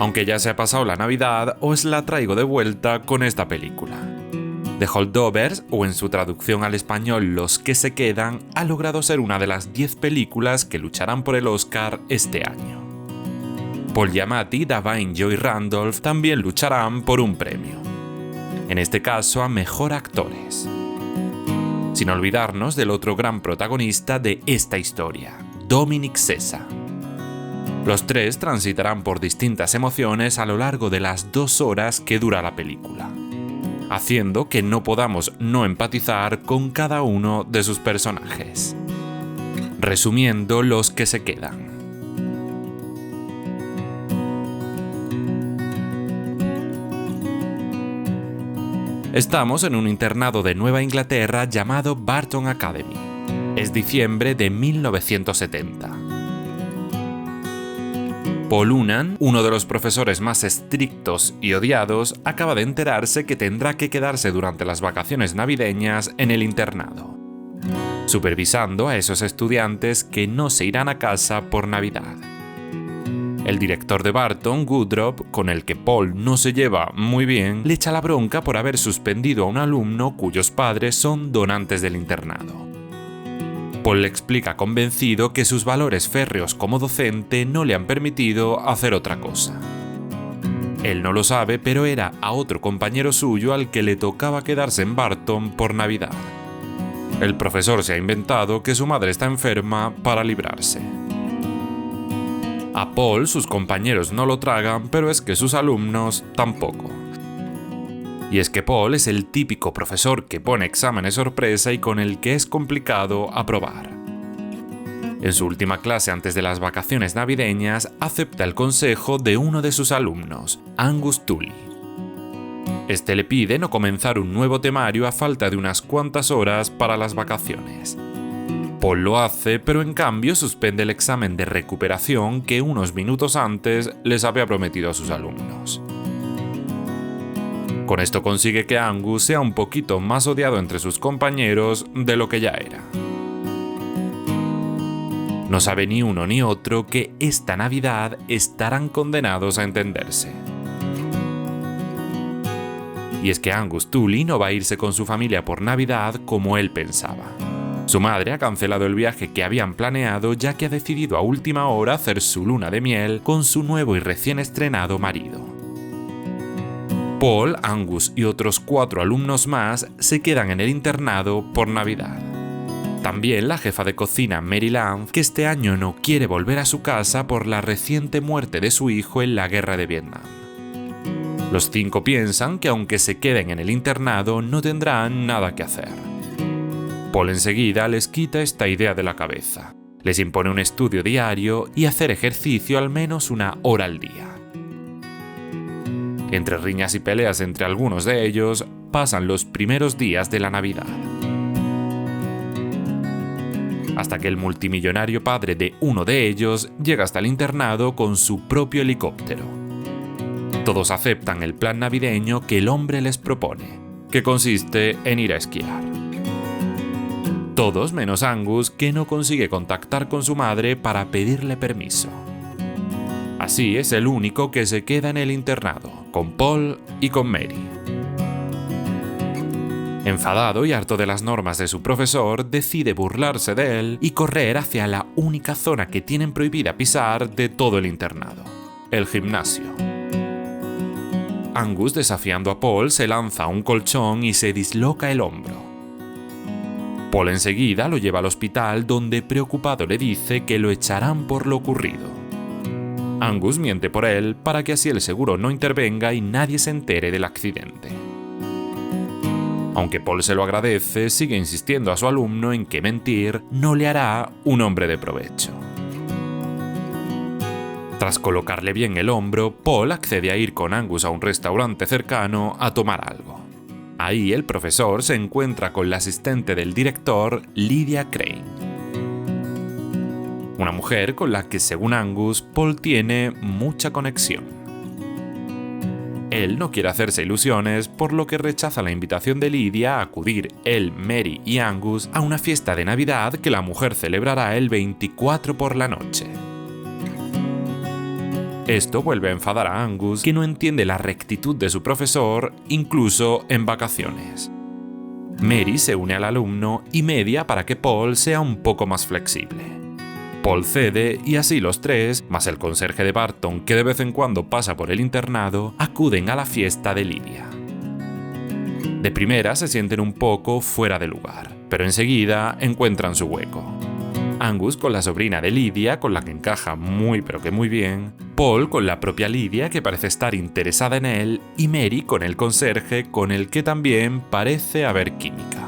aunque ya se ha pasado la Navidad, os la traigo de vuelta con esta película. The Holdovers, o en su traducción al español Los que se quedan, ha logrado ser una de las 10 películas que lucharán por el Oscar este año. Paul Giamatti, Da'Vine Joy Randolph también lucharán por un premio, en este caso a Mejor Actores. Sin olvidarnos del otro gran protagonista de esta historia, Dominic Sessa. Los tres transitarán por distintas emociones a lo largo de las 2 horas que dura la película, haciendo que no podamos no empatizar con cada uno de sus personajes. Resumiendo, los que se quedan. Estamos en un internado de Nueva Inglaterra llamado Barton Academy. Es diciembre de 1970. Paul Unan, uno de los profesores más estrictos y odiados, acaba de enterarse que tendrá que quedarse durante las vacaciones navideñas en el internado, supervisando a esos estudiantes que no se irán a casa por Navidad. El director de Barton, Woodrop, con el que Paul no se lleva muy bien, le echa la bronca por haber suspendido a un alumno cuyos padres son donantes del internado. Paul le explica convencido que sus valores férreos como docente no le han permitido hacer otra cosa. Él no lo sabe, pero era a otro compañero suyo al que le tocaba quedarse en Barton por Navidad. El profesor se ha inventado que su madre está enferma para librarse. A Paul sus compañeros no lo tragan, pero es que sus alumnos tampoco. Y es que Paul es el típico profesor que pone exámenes sorpresa y con el que es complicado aprobar. En su última clase antes de las vacaciones navideñas, acepta el consejo de uno de sus alumnos, Angus Tully. Este le pide no comenzar un nuevo temario a falta de unas cuantas horas para las vacaciones. Paul lo hace, pero en cambio suspende el examen de recuperación que unos minutos antes les había prometido a sus alumnos. Con esto consigue que Angus sea un poquito más odiado entre sus compañeros de lo que ya era. No sabe ni uno ni otro que esta Navidad estarán condenados a entenderse. Y es que Angus Tully no va a irse con su familia por Navidad como él pensaba. Su madre ha cancelado el viaje que habían planeado ya que ha decidido a última hora hacer su luna de miel con su nuevo y recién estrenado marido. Paul, Angus y otros 4 alumnos más se quedan en el internado por Navidad. También la jefa de cocina Mary Lamb, que este año no quiere volver a su casa por la reciente muerte de su hijo en la guerra de Vietnam. Los 5 piensan que aunque se queden en el internado no tendrán nada que hacer. Paul enseguida les quita esta idea de la cabeza. Les impone un estudio diario y hacer ejercicio al menos 1 hora al día. Entre riñas y peleas entre algunos de ellos, pasan los primeros días de la Navidad. Hasta que el multimillonario padre de uno de ellos llega hasta el internado con su propio helicóptero. Todos aceptan el plan navideño que el hombre les propone, que consiste en ir a esquiar. Todos menos Angus, que no consigue contactar con su madre para pedirle permiso. Así es el único que se queda en el internado, con Paul y con Mary. Enfadado y harto de las normas de su profesor, decide burlarse de él y correr hacia la única zona que tienen prohibida pisar de todo el internado, el gimnasio. Angus, desafiando a Paul, se lanza a un colchón y se disloca el hombro. Paul enseguida lo lleva al hospital, donde preocupado le dice que lo echarán por lo ocurrido. Angus miente por él para que así el seguro no intervenga y nadie se entere del accidente. Aunque Paul se lo agradece, sigue insistiendo a su alumno en que mentir no le hará un hombre de provecho. Tras colocarle bien el hombro, Paul accede a ir con Angus a un restaurante cercano a tomar algo. Ahí el profesor se encuentra con la asistente del director, Lydia Crane. Una mujer con la que, según Angus, Paul tiene mucha conexión. Él no quiere hacerse ilusiones, por lo que rechaza la invitación de Lydia a acudir él, Mary y Angus a una fiesta de Navidad que la mujer celebrará el 24 por la noche. Esto vuelve a enfadar a Angus, que no entiende la rectitud de su profesor, incluso en vacaciones. Mary se une al alumno y media para que Paul sea un poco más flexible. Paul cede y así los tres, más el conserje de Barton que de vez en cuando pasa por el internado, acuden a la fiesta de Lydia. De primera se sienten un poco fuera de lugar, pero enseguida encuentran su hueco. Angus con la sobrina de Lydia, con la que encaja muy pero que muy bien, Paul con la propia Lydia, que parece estar interesada en él, y Mary con el conserje, con el que también parece haber química.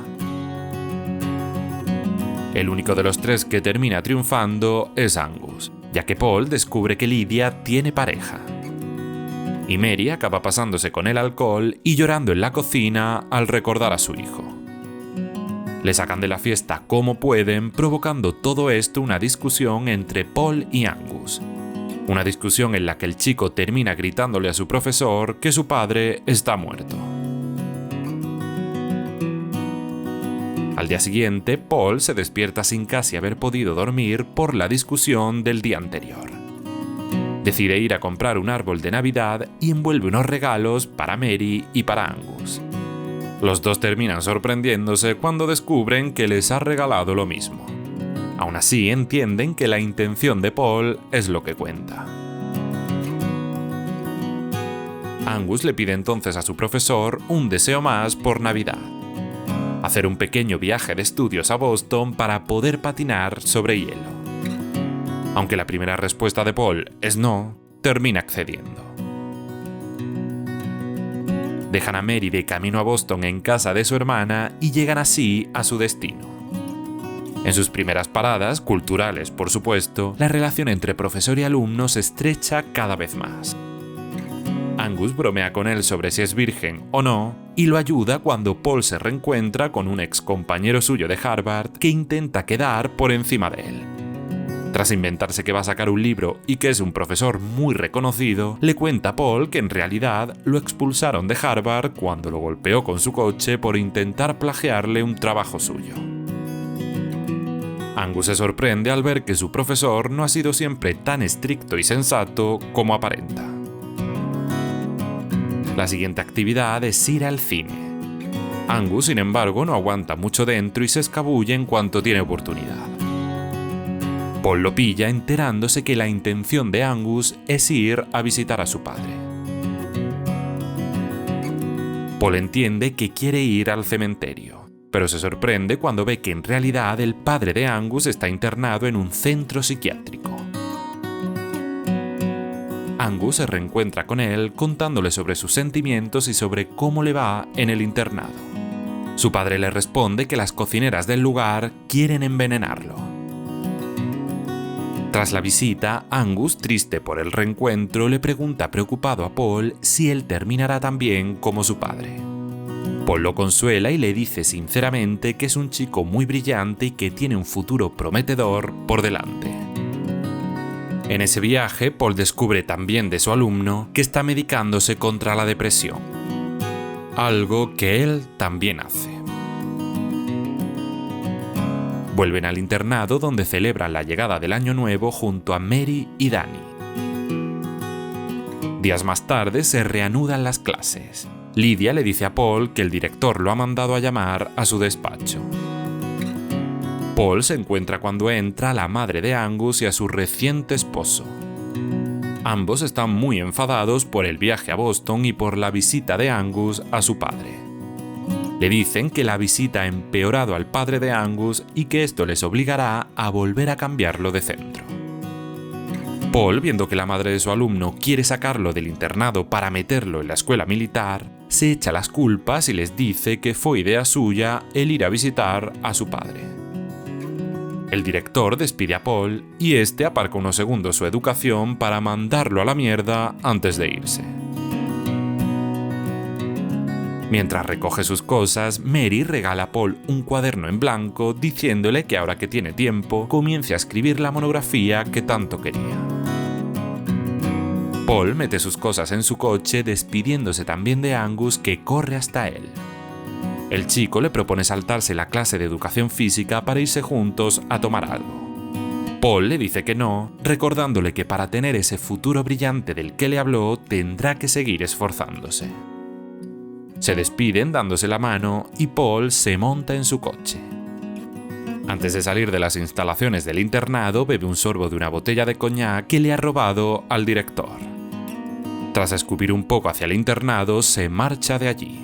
El único de los tres que termina triunfando es Angus, ya que Paul descubre que Lydia tiene pareja. Y Mary acaba pasándose con el alcohol y llorando en la cocina al recordar a su hijo. Le sacan de la fiesta como pueden, provocando todo esto una discusión entre Paul y Angus. Una discusión en la que el chico termina gritándole a su profesor que su padre está muerto. Al día siguiente, Paul se despierta sin casi haber podido dormir por la discusión del día anterior. Decide ir a comprar un árbol de Navidad y envuelve unos regalos para Mary y para Angus. Los dos terminan sorprendiéndose cuando descubren que les ha regalado lo mismo. Aún así entienden que la intención de Paul es lo que cuenta. Angus le pide entonces a su profesor un deseo más por Navidad: hacer un pequeño viaje de estudios a Boston para poder patinar sobre hielo. Aunque la primera respuesta de Paul es no, termina accediendo. Dejan a Mary de camino a Boston en casa de su hermana y llegan así a su destino. En sus primeras paradas, culturales por supuesto, la relación entre profesor y alumno se estrecha cada vez más. Angus bromea con él sobre si es virgen o no, y lo ayuda cuando Paul se reencuentra con un ex compañero suyo de Harvard que intenta quedar por encima de él. Tras inventarse que va a sacar un libro y que es un profesor muy reconocido, le cuenta a Paul que en realidad lo expulsaron de Harvard cuando lo golpeó con su coche por intentar plagiarle un trabajo suyo. Angus se sorprende al ver que su profesor no ha sido siempre tan estricto y sensato como aparenta. La siguiente actividad es ir al cine. Angus, sin embargo, no aguanta mucho dentro y se escabulle en cuanto tiene oportunidad. Paul lo pilla enterándose que la intención de Angus es ir a visitar a su padre. Paul entiende que quiere ir al cementerio, pero se sorprende cuando ve que en realidad el padre de Angus está internado en un centro psiquiátrico. Angus se reencuentra con él contándole sobre sus sentimientos y sobre cómo le va en el internado. Su padre le responde que las cocineras del lugar quieren envenenarlo. Tras la visita, Angus, triste por el reencuentro, le pregunta preocupado a Paul si él terminará tan bien como su padre. Paul lo consuela y le dice sinceramente que es un chico muy brillante y que tiene un futuro prometedor por delante. En ese viaje, Paul descubre también de su alumno que está medicándose contra la depresión, algo que él también hace. Vuelven al internado donde celebran la llegada del año nuevo junto a Mary y Danny. Días más tarde se reanudan las clases. Lydia le dice a Paul que el director lo ha mandado a llamar a su despacho. Paul se encuentra cuando entra a la madre de Angus y a su reciente esposo. Ambos están muy enfadados por el viaje a Boston y por la visita de Angus a su padre. Le dicen que la visita ha empeorado al padre de Angus y que esto les obligará a volver a cambiarlo de centro. Paul, viendo que la madre de su alumno quiere sacarlo del internado para meterlo en la escuela militar, se echa las culpas y les dice que fue idea suya el ir a visitar a su padre. El director despide a Paul y este aparca unos segundos su educación para mandarlo a la mierda antes de irse. Mientras recoge sus cosas, Mary regala a Paul un cuaderno en blanco diciéndole que ahora que tiene tiempo, comience a escribir la monografía que tanto quería. Paul mete sus cosas en su coche despidiéndose también de Angus, que corre hasta él. El chico le propone saltarse la clase de educación física para irse juntos a tomar algo. Paul le dice que no, recordándole que para tener ese futuro brillante del que le habló tendrá que seguir esforzándose. Se despiden dándose la mano y Paul se monta en su coche. Antes de salir de las instalaciones del internado, bebe un sorbo de una botella de coñac que le ha robado al director. Tras escupir un poco hacia el internado, se marcha de allí.